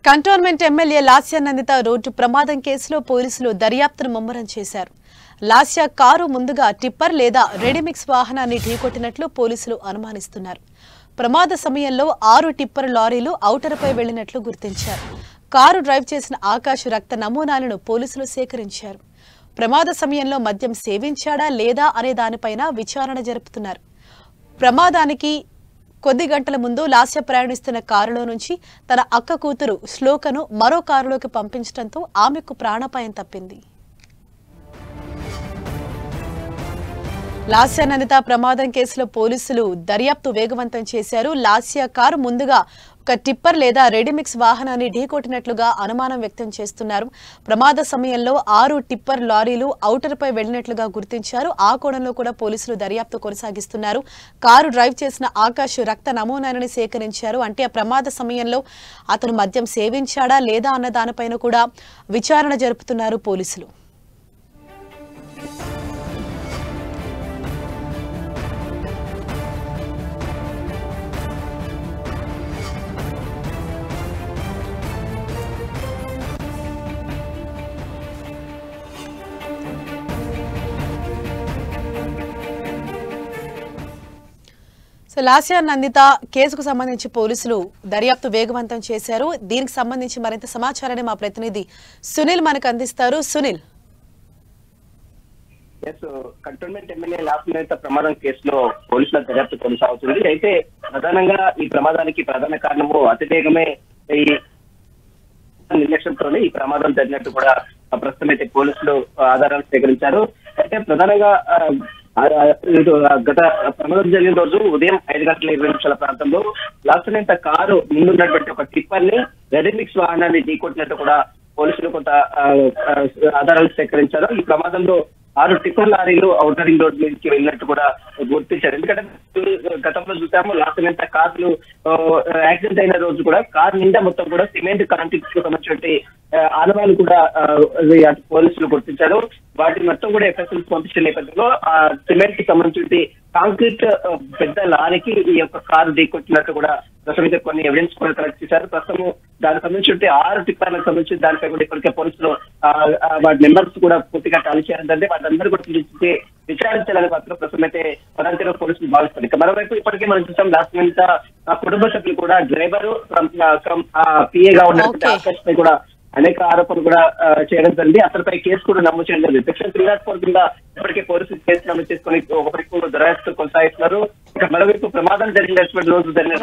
Cantonment MLA Lasya Nandita road ప్రమాదం కేసులో పోలీసులు దర్యాప్తును ముమ్మరం చేశారు. లాస్య కారు ముందుగా టిప్పర్ లేదా రెడీమిక్స్ వాహనాన్ని ఢీకొట్టినట్లు పోలీసులు అనుమానిస్తున్నారు. ప్రమాద సమయంలో 6 టిప్పర్ లారీలు ఔటర్పై వెళ్లినట్లు గుర్తించారు. కారు డ్రైవ్ చేసిన ఆకాష్ రక్త నమూనాలను పోలీసులు సేకరించారు. ప్రమాద సమయంలో మద్యం సేవించాడా లేదా అనే దానిపైన విచారణ జరుపుతున్నారు. ప్రమాదానికి కొద్ది గంటల ముందు లాస్య ప్రయాణిస్తున్న కారులో నుంచి తన అక్క కూతురు శ్లోకను మరో కారులోకి పంపించడంతో ఆమెకు ప్రాణాపాయం తప్పింది. లాస్య నందిత ప్రమాదం కేసులో పోలీసులు దర్యాప్తు వేగవంతం చేశారు. లాస్య కారు ముందుగా ఒక టిప్పర్ లేదా రెడీమిక్స్ వాహనాన్ని ఢీకొట్టినట్లుగా అనుమానం వ్యక్తం చేస్తున్నారు. ప్రమాద సమయంలో 6 టిప్పర్ లారీలు ఔటర్పై వెళ్లినట్లుగా గుర్తించారు. ఆ కోణంలో కూడా పోలీసులు దర్యాప్తు కొనసాగిస్తున్నారు. కారు డ్రైవ్ చేసిన ఆకాష్ రక్త నమూనాలను సేకరించారు. అంటే ఆ ప్రమాద సమయంలో అతను మద్యం సేవించాడా లేదా అన్న దానిపైన కూడా విచారణ జరుపుతున్నారు పోలీసులు. లాస్య నందిత కేసుకు సంబంధించి పోలీసులు దర్యాప్తు వేగవంతం చేశారు. దీనికి సంబంధించి మరింత సమాచారాన్ని మా ప్రతినిధి సునీల్ మనకు అందిస్తారు. సునీల్, కంటోన్మెంట్ ఎమ్మెల్యే లాస్య నందిత ప్రమాదం కేసులో పోలీసుల దర్యాప్తు కొనసాగుతుంది. అయితే ప్రధానంగా ఈ ప్రమాదానికి ప్రధాన కారణము అతివేగమే ఈ నిర్లక్ష్యంతోనే ఈ ప్రమాదం జరిగినట్టు కూడా ప్రస్తుతం అయితే పోలీసులు ఆధారాలు సేకరించారు. అయితే ప్రధానంగా గత ప్రమాదం జరిగిన రోజు ఉదయం 5:20 ప్రాంతంలో లాస్య నందిత కారు ముందున్నటువంటి ఒక టిప్పర్ ని రెడీమిక్స్ వాహనాన్ని ఢీకొట్టినట్టు కూడా పోలీసులు కొంత ఆధారాలు సేకరించారు. ఈ ప్రమాదంలో 6 టిప్పర్ లారీలు ఔటర్ రింగ్ రోడ్ నుంచి వెళ్ళినట్టు కూడా గుర్తించారు. ఎందుకంటే గతంలో చూసాము లాస్య నందిత కార్లు యాక్సిడెంట్ అయిన రోజు కూడా కారు నిండా మొత్తం కూడా సిమెంట్ కాంక్రీట్ కు సంబంధించిన ఆనవాళ్ళు కూడా పోలీసులు గుర్తించారు. వాటిని మొత్తం కూడా ఎఫ్ఎస్ఎల్ పంపించిన నేపథ్యంలో ఆ సిమెంట్ కి సంబంధించి కాంక్రీట్ పెద్ద లారీకి ఈ యొక్క కారు ఢీకొట్టినట్టు కూడా ప్రస్తుతం కొన్ని ఎవిడెన్స్ కూడా కలెక్ట్ చేశారు. ప్రస్తుతం దానికి సంబంధించి 6 టిప్పర్లకు సంబంధించి దానిపై కూడా ఇప్పటికే పోలీసులు వాటి నెంబర్స్ కూడా పూర్తిగా టాలీ చేయాలంటే వాటిందరూ కూడా పిలిచి విచారించాలని మాత్రం ప్రస్తుతం అయితే పదాంతర పోలీసులు భావిస్తారు. ఇక మరోవైపు ఇప్పటికే మనం చూసాం లాస్య నందిత కుటుంబ సభ్యులు కూడా డ్రైవరు పిఏగా ఉన్నటువంటి ఆకాష్ పై కూడా అనేక ఆరోపణలు కూడా చేయడం జరిగింది. అతనిపై కేసు కూడా నమోదు చేయడం జరిగింది. సెక్షన్ 304 కింద ఇప్పటికే పోలీసులు కేసు నమోదు చేసుకుని ఒకవైపు దర్యాప్తు కొనసాగిస్తున్నారు. ఇక మరోవైపు ప్రమాదం జరిగినటువంటి రోజు జరిగిన